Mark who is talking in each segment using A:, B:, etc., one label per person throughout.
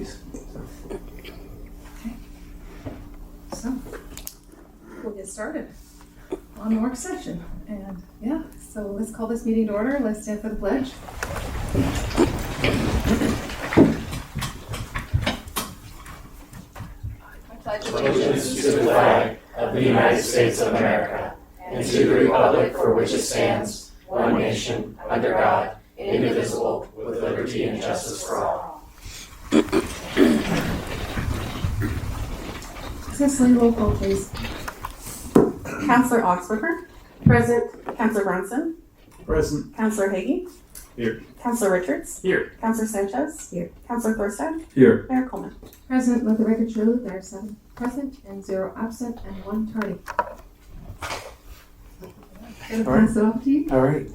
A: fees.
B: So we'll get started on the work session. And yeah, so let's call this meeting to order. Let's stand for the pledge. I pledge
C: allegiance to the flag of the United States of America and to the republic for which it stands, one nation, under God, indivisible, with liberty and justice for all.
B: Cicely, roll call, please.
D: Councillor Oxberger. Present. Councillor Brunson.
A: Present.
D: Councillor Hagee.
A: Here.
D: Councillor Richards.
A: Here.
D: Councillor Sanchez. Here. Councillor Thorstad.
A: Here.
D: Mayor Coleman.
B: Present, let the record show there are 7 present and 0 absent and 1 tardy. Gonna pass it off to you.
E: All right.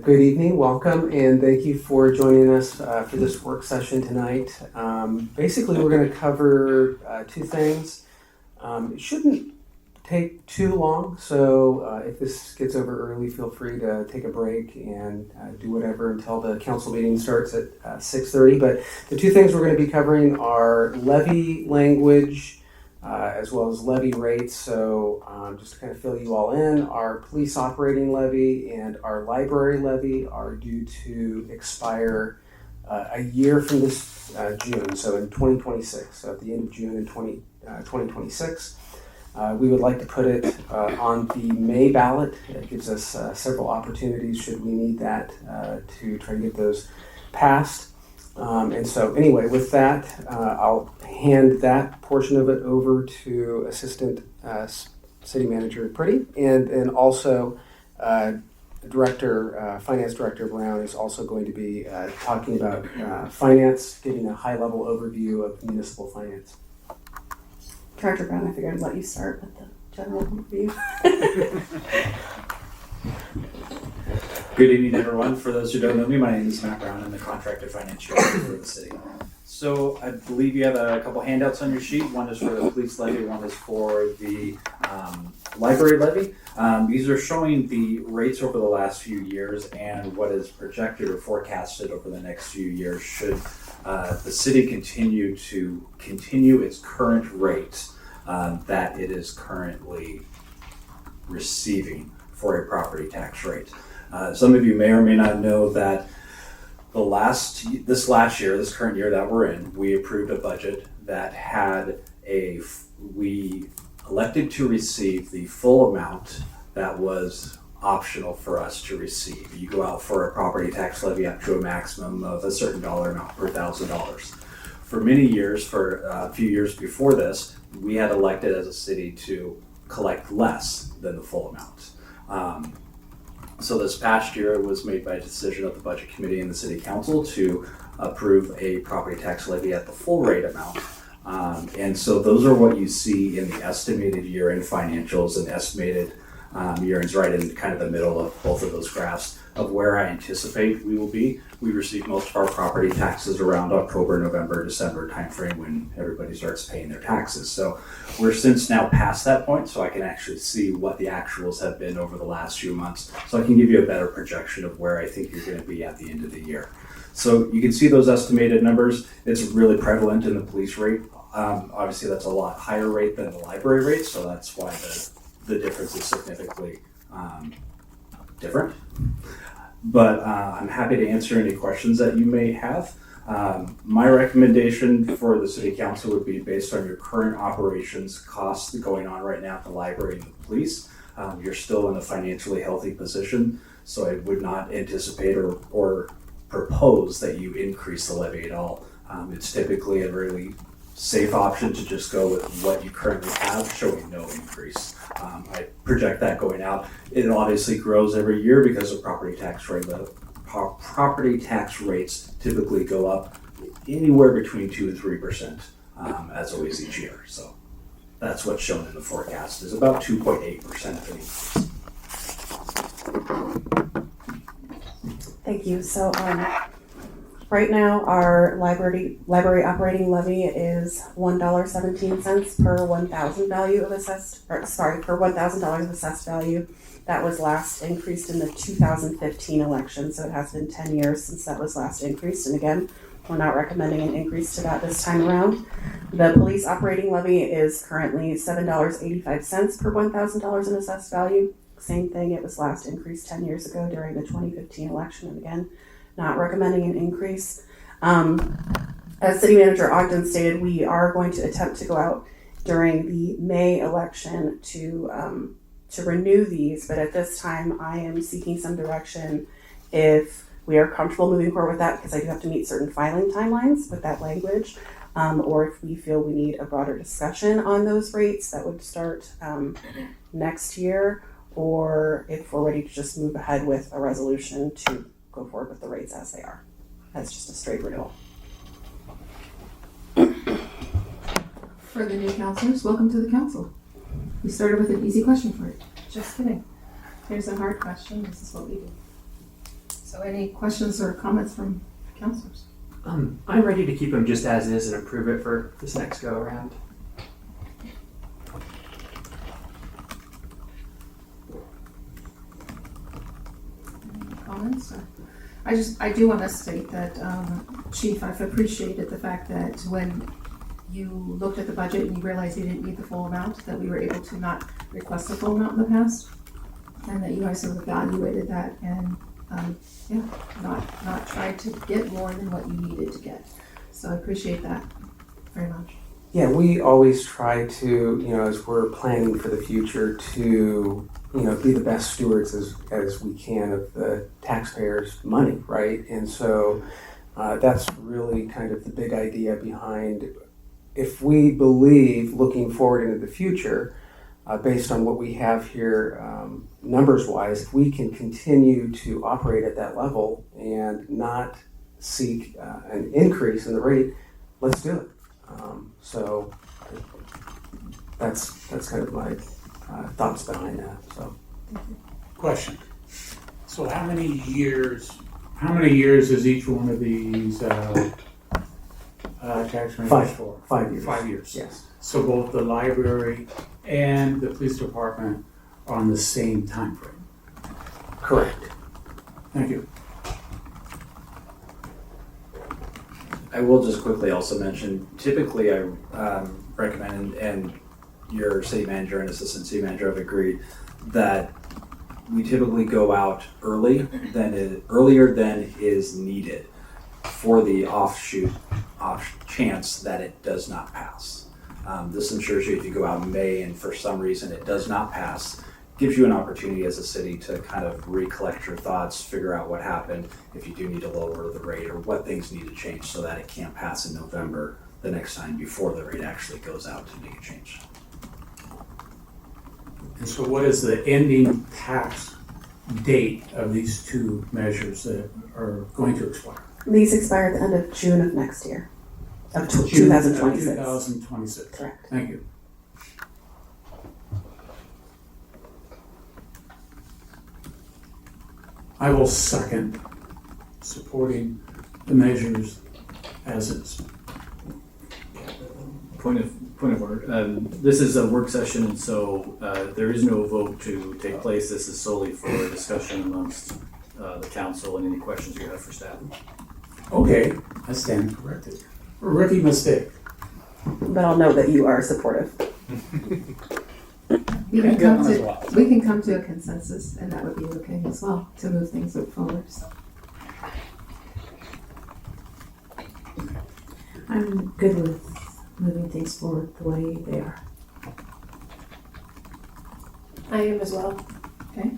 E: Good evening, welcome, and thank you for joining us for this work session tonight. Basically, we're going to cover 2 things. It shouldn't take too long, so if this gets over early, feel free to take a break and do whatever until the council meeting starts at 6:30. But the 2 things we're going to be covering are levy language as well as levy rates. So just to kind of fill you all in, our police operating levy and our library levy are due to expire a year from this June, so in 2026, so at the end of June in 2026. We would like to put it on the May ballot. It gives us several opportunities should we need that to try to get those passed. And so anyway, with that, I'll hand that portion of it over to Assistant City Manager Pretty, and also Finance Director Brown is also going to be talking about finance, giving a high-level overview of municipal finance.
D: Director Brown, I figured I'd let you start with the general overview.
F: Good evening, everyone. For those who don't know me, my name is Matt Brown. I'm the Contracted Finance Director for the city. So I believe you have a couple handouts on your sheet. One is for the police levy, one is for the library levy. These are showing the rates over the last few years and what is projected or forecasted over the next few years should the city continue its current rate that it is currently receiving for a property tax rate. Some of you may or may not know that this current year that we're in, we approved a budget that had we elected to receive the full amount that was optional for us to receive. You go out for a property tax levy up to a maximum of a certain dollar amount per $1,000. For many years, for a few years before this, we had elected as a city to collect less than the full amount. So this past year it was made by a decision of the Budget Committee and the City Council to approve a property tax levy at the full rate amount. And so those are what you see in the estimated year-end financials and estimated year-ends right in kind of the middle of both of those graphs of where I anticipate we will be. We receive most of our property taxes around October, November, December timeframe when everybody starts paying their taxes. So we're since now past that point, so I can actually see what the actuals have been over the last few months. So I can give you a better projection of where I think you're going to be at the end of the year. So you can see those estimated numbers. It's really prevalent in the police rate. Obviously that's a lot higher rate than the library rate, so that's why the difference is significantly different. But I'm happy to answer any questions that you may have. My recommendation for the City Council would be based on your current operations costs going on right now at the library and the police. You're still in a financially healthy position, so I would not anticipate or propose that you increase the levy at all. It's typically a really safe option to just go with what you currently have, showing no increase. I project that going out. It obviously grows every year because of property tax rates typically go up anywhere between 2 and 3%, as always each year. So that's what's shown in the forecast is about 2.8% of an increase.
D: Thank you. So right now our library operating levy is $1.17 per $1,000 value of assessed, per $1,000 of assessed value. That was last increased in the 2015 election, so it has been 10 years since that was last increased. And again, We're not recommending an increase to that this time around. The police operating levy is currently $7.85 per $1,000 in assessed value. Same thing, it was last increased 10 years ago during the 2015 election, and again, not recommending an increase. As City Manager Ogden stated, we are going to attempt to go out during the May election to renew these, but at this time I am seeking some direction if we are comfortable moving forward with that, because I do have to meet certain filing timelines with that language, or if we feel we need a broader discussion on those rates that would start next year, or if we're ready to just move ahead with a resolution to go forward with the rates as they are. That's just a straight renewal.
B: For the new counselors, welcome to the council. We started with an easy question for you. Just kidding. Here's a hard question. This is what we do. So any questions or comments from counselors?
A: I'm ready to keep them just as is and approve it for this next go around.
B: Any comments? I do want to state that, Chief, I've appreciated the fact that when you looked at the budget and you realized you didn't need the full amount, that we were able to not request the full amount in the past, and that you guys have evaluated that and, not tried to get more than what you needed to get. So I appreciate that very much.
E: Yeah, we always try to, as we're planning for the future, to, be the best stewards as we can of the taxpayers' money, right? And so that's really kind of the big idea behind, if we believe looking forward into the future, based on what we have here numbers-wise, if we can continue to operate at that level and not seek an increase in the rate, let's do it. So that's kind of my thoughts behind that. So,
G: Question. So how many years is each one of these tax ranges for?
E: 5 years.
G: 5 years.
E: Yes.
G: So both the library and the police department are on the same time frame.
E: Correct.
G: Thank you.
F: I will just quickly also mention, typically I recommend, and your city manager and assistant city manager have agreed, that we typically go out earlier than is needed for the off chance that it does not pass. This ensures you, if you go out in May and for some reason it does not pass, gives you an opportunity as a city to kind of recollect your thoughts, figure out what happened, if you do need to lower the rate, or what things need to change so that it can't pass in November the next time before the rate actually goes out to make a change.
G: And so what is the ending tax date of these two measures that are going to expire?
D: These expire at the end of June of next year, of
G: June
D: 2026.
G: 2026.
D: Correct.
G: Thank you. I will second supporting the measures as is.
H: Point of order. This is a work session, and so there is no vote to take place. This is solely for discussion amongst the council and any questions you have for staff.
G: Okay, I stand corrected. Rookie mistake.
D: But I'll know that you are supportive.
B: We can come to a consensus, and that would be okay as well, to move things forward, so.
I: I'm good with moving things forward the way they are.
B: I am as well. Okay.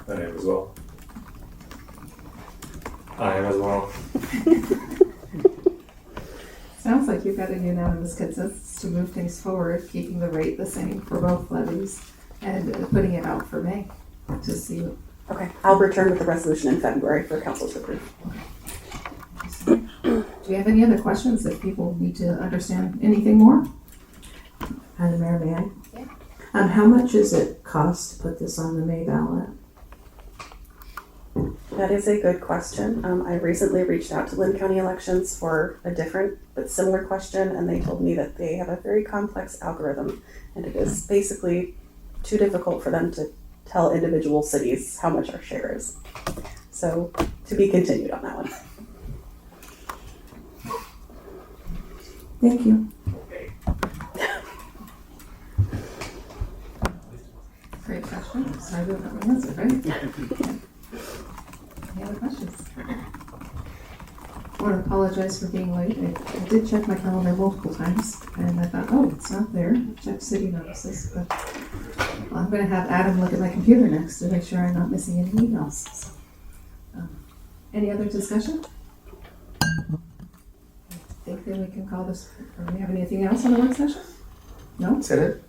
C: I am as well. I am as well.
B: Sounds like you've got a unanimous consensus to move things forward, keeping the rate the same for both levies and putting it out for May to see.
D: Okay, I'll return with the resolution in February for council to approve.
B: Do we have any other questions that people need to understand anything more?
I: Madam Mayor, may I?
B: Yeah.
I: How much does it cost to put this on the May ballot?
D: That is a good question. I recently reached out to Lynn County Elections for a different but similar question, and they told me that they have a very complex algorithm, and it is basically too difficult for them to tell individual cities how much our share is. So, to be continued on that one.
I: Thank you.
B: Great question. Sorry we don't have an answer, right? Any other questions? I want to apologize for being late. I did check my calendar multiple times, and I thought, oh, it's not there. Check city notices, but I'm going to have Adam look at my computer next to make sure I'm not missing any emails. So, any other discussion? I think that we can call this, or do we have anything else on the work session? No?
E: Is that it?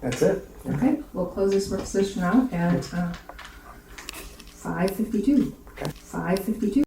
E: That's it.
B: Okay, we'll close this work session out at 5:52. 5:52.